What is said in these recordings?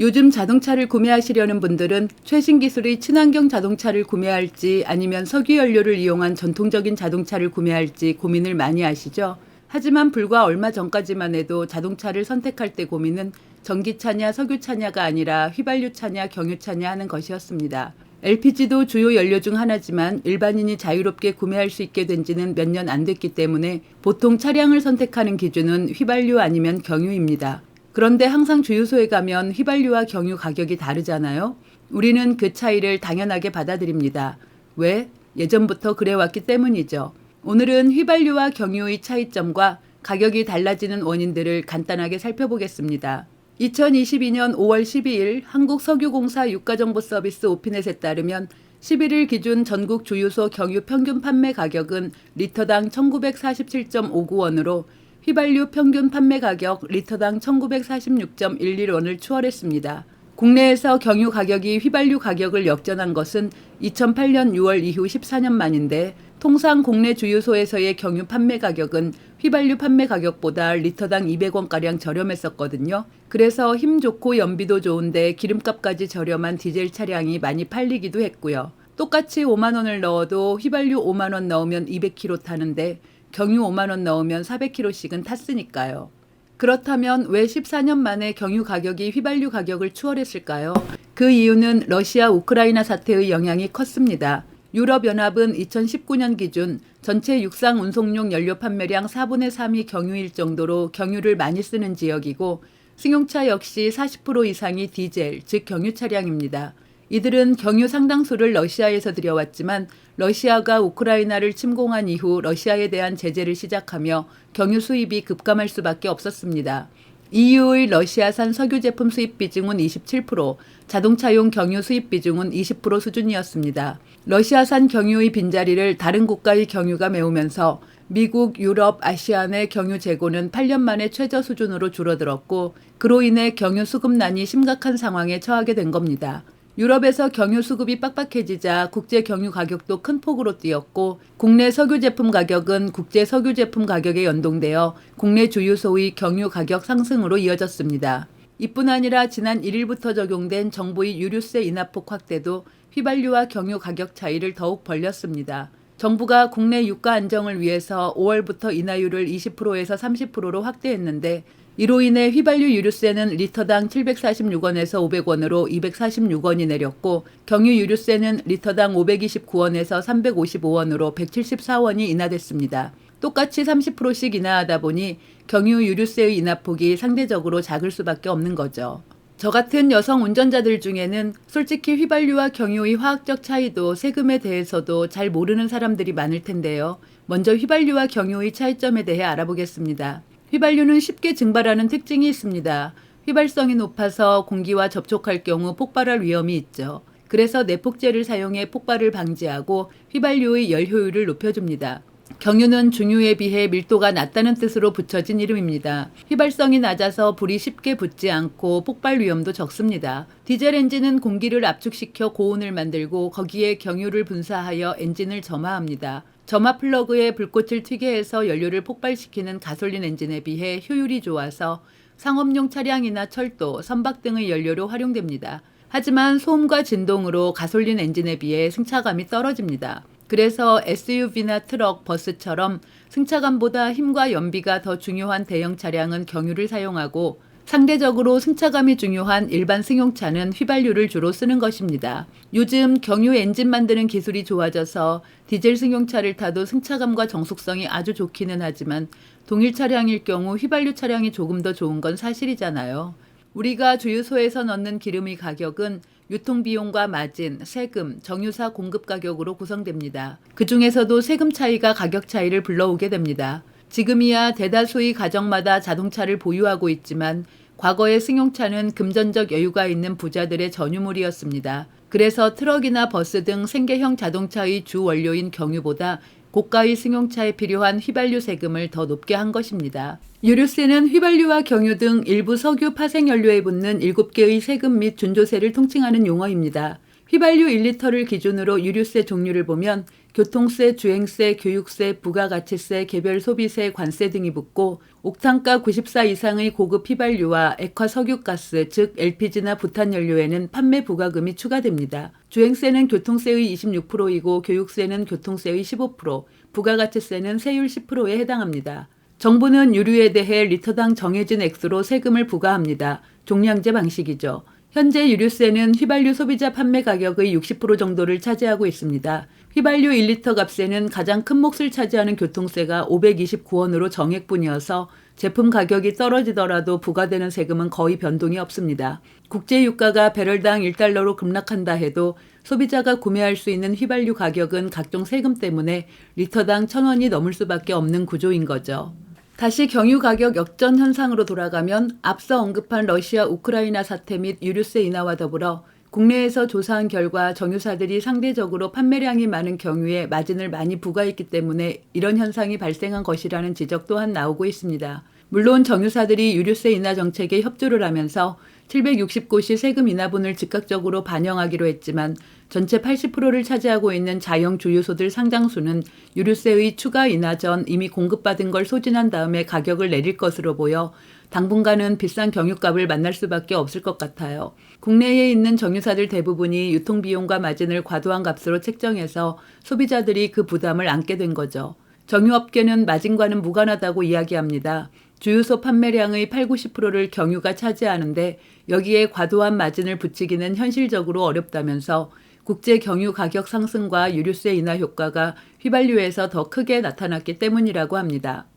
요즘 자동차를 구매하시려는 분들은 최신 기술의 친환경 자동차를 구매할지 아니면 석유 연료를 이용한 전통적인 자동차를 구매할지 고민을 많이 하시죠. 하지만 불과 얼마 전까지만 해도 자동차를 선택할 때 고민은 전기차냐 석유차냐가 아니라 휘발유차냐 경유차냐 하는 것이었습니다. LPG도 주요 연료 중 하나지만 일반인이 자유롭게 구매할 수 있게 된 지는 몇 년 안 됐기 때문에 보통 차량을 선택하는 기준은 휘발유 아니면 경유입니다. 그런데 항상 주유소에 가면 휘발유와 경유 가격이 다르잖아요. 우리는 그 차이를 당연하게 받아들입니다. 왜? 예전부터 그래왔기 때문이죠. 오늘은 휘발유와 경유의 차이점과 가격이 달라지는 원인들을 간단하게 살펴보겠습니다. 2022년 5월 12일 한국석유공사 유가정보서비스 오피넷에 따르면 11일 기준 전국 주유소 경유 평균 판매 가격은 리터당 1947.59원으로 휘발유 평균 판매 가격 리터당 1946.11원을 추월했습니다. 국내에서 경유 가격이 휘발유 가격을 역전한 것은 2008년 6월 이후 14년 만인데 통상 국내 주유소에서의 경유 판매 가격은 휘발유 판매 가격보다 리터당 200원가량 저렴했었거든요. 그래서 힘 좋고 연비도 좋은데 기름값까지 저렴한 디젤 차량이 많이 팔리기도 했고요. 똑같이 5만 원을 넣어도 휘발유 5만 원 넣으면 200km 타는데 경유 5만 원 넣으면 400km씩은 탔으니까요. 그렇다면 왜 14년 만에 경유 가격이 휘발유 가격을 추월했을까요? 그 이유는 러시아 우크라이나 사태의 영향이 컸습니다. 유럽연합은 2019년 기준 전체 육상 운송용 연료 판매량 4분의 3이 경유일 정도로 경유를 많이 쓰는 지역이고 승용차 역시 40% 이상이 디젤, 즉 경유 차량입니다. 이들은 경유 상당수를 러시아에서 들여왔지만 러시아가 우크라이나를 침공한 이후 러시아에 대한 제재를 시작하며 경유 수입이 급감할 수밖에 없었습니다. EU의 러시아산 석유 제품 수입 비중은 27%, 자동차용 경유 수입 비중은 20% 수준이었습니다. 러시아산 경유의 빈자리를 다른 국가의 경유가 메우면서 미국, 유럽, 아시아 내 경유 재고는 8년 만에 최저 수준으로 줄어들었고 그로 인해 경유 수급난이 심각한 상황에 처하게 된 겁니다. 유럽에서 경유 수급이 빡빡해지자 국제 경유 가격도 큰 폭으로 뛰었고 국내 석유 제품 가격은 국제 석유 제품 가격에 연동되어 국내 주유소의 경유 가격 상승으로 이어졌습니다. 이뿐 아니라 지난 1일부터 적용된 정부의 유류세 인하폭 확대도 휘발유와 경유 가격 차이를 더욱 벌렸습니다. 정부가 국내 유가 안정을 위해서 5월부터 인하율을 20%에서 30%로 확대했는데 이로 인해 휘발유 유류세는 리터당 746원에서 500원으로 246원이 내렸고 경유 유류세는 리터당 529원에서 355원으로 174원이 인하됐습니다. 똑같이 30%씩 인하하다 보니 경유 유류세의 인하폭이 상대적으로 작을 수밖에 없는 거죠. 저 같은 여성 운전자들 중에는 솔직히 휘발유와 경유의 화학적 차이도 세금에 대해서도 잘 모르는 사람들이 많을 텐데요. 먼저 휘발유와 경유의 차이점에 대해 알아보겠습니다. 휘발유는 쉽게 증발하는 특징이 있습니다. 휘발성이 높아서 공기와 접촉할 경우 폭발할 위험이 있죠. 그래서 내폭제를 사용해 폭발을 방지하고 휘발유의 열 효율을 높여줍니다. 경유는 중유에 비해 밀도가 낮다는 뜻으로 붙여진 이름입니다. 휘발성이 낮아서 불이 쉽게 붙지 않고 폭발 위험도 적습니다. 디젤 엔진은 공기를 압축시켜 고온을 만들고 거기에 경유를 분사하여 엔진을 점화합니다. 점화 플러그에 불꽃을 튀게 해서 연료를 폭발시키는 가솔린 엔진에 비해 효율이 좋아서 상업용 차량이나 철도, 선박 등의 연료로 활용됩니다. 하지만 소음과 진동으로 가솔린 엔진에 비해 승차감이 떨어집니다. 그래서 SUV나 트럭, 버스처럼 승차감보다 힘과 연비가 더 중요한 대형 차량은 경유를 사용하고 상대적으로 승차감이 중요한 일반 승용차는 휘발유를 주로 쓰는 것입니다. 요즘 경유 엔진 만드는 기술이 좋아져서 디젤 승용차를 타도 승차감과 정숙성이 아주 좋기는 하지만 동일 차량일 경우 휘발유 차량이 조금 더 좋은 건 사실이잖아요. 우리가 주유소에서 넣는 기름의 가격은 유통비용과 마진, 세금, 정유사 공급 가격으로 구성됩니다. 그 중에서도 세금 차이가 가격 차이를 불러오게 됩니다. 지금이야 대다수의 가정마다 자동차를 보유하고 있지만 과거의 승용차는 금전적 여유가 있는 부자들의 전유물이었습니다. 그래서 트럭이나 버스 등 생계형 자동차의 주 원료인 경유보다 고가의 승용차에 필요한 휘발유 세금을 더 높게 한 것입니다. 유류세는 휘발유와 경유 등 일부 석유 파생연료에 붙는 7개의 세금 및 준조세를 통칭하는 용어입니다. 휘발유 1리터를 기준으로 유류세 종류를 보면 교통세, 주행세, 교육세, 부가가치세, 개별 소비세, 관세 등이 붙고 옥탄가 94 이상의 고급 휘발유와 액화 석유가스, 즉 LPG나 부탄연료에는 판매 부과금이 추가됩니다. 주행세는 교통세의 26%이고 교육세는 교통세의 15%, 부가가치세는 세율 10%에 해당합니다. 정부는 유류에 대해 리터당 정해진 액수로 세금을 부과합니다. 종량제 방식이죠. 현재 유류세는 휘발유 소비자 판매 가격의 60% 정도를 차지하고 있습니다. 휘발유 1리터 값에는 가장 큰 몫을 차지하는 교통세가 529원으로 정액분이어서 제품 가격이 떨어지더라도 부과되는 세금은 거의 변동이 없습니다. 국제유가가 배럴당 1달러로 급락한다 해도 소비자가 구매할 수 있는 휘발유 가격은 각종 세금 때문에 리터당 1,000원이 넘을 수밖에 없는 구조인 거죠. 다시 경유 가격 역전 현상으로 돌아가면 앞서 언급한 러시아 우크라이나 사태 및 유류세 인하와 더불어 국내에서 조사한 결과 정유사들이 상대적으로 판매량이 많은 경유에 마진을 많이 부과했기 때문에 이런 현상이 발생한 것이라는 지적 또한 나오고 있습니다. 물론 정유사들이 유류세 인하 정책에 협조를 하면서 760곳이 세금 인하분을 즉각적으로 반영하기로 했지만 전체 80%를 차지하고 있는 자영 주유소들 상당수는 유류세의 추가 인하 전 이미 공급받은 걸 소진한 다음에 가격을 내릴 것으로 보여 당분간은 비싼 경유값을 만날 수밖에 없을 것 같아요. 국내에 있는 정유사들 대부분이 유통비용과 마진을 과도한 값으로 책정해서 소비자들이 그 부담을 안게 된 거죠. 정유업계는 마진과는 무관하다고 이야기합니다. 주유소 판매량의 80~90%를 경유가 차지하는데 여기에 과도한 마진을 붙이기는 현실적으로 어렵다면서 국제 경유 가격 상승과 유류세 인하 효과가 휘발유에서 더 크게 나타났기 때문이라고 합니다.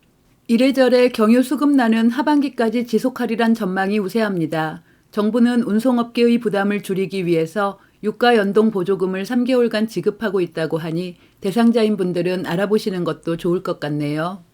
이래저래 경유 수급난은 하반기까지 지속하리란 전망이 우세합니다. 정부는 운송업계의 부담을 줄이기 위해서 유가 연동 보조금을 3개월간 지급하고 있다고 하니 대상자인 분들은 알아보시는 것도 좋을 것 같네요.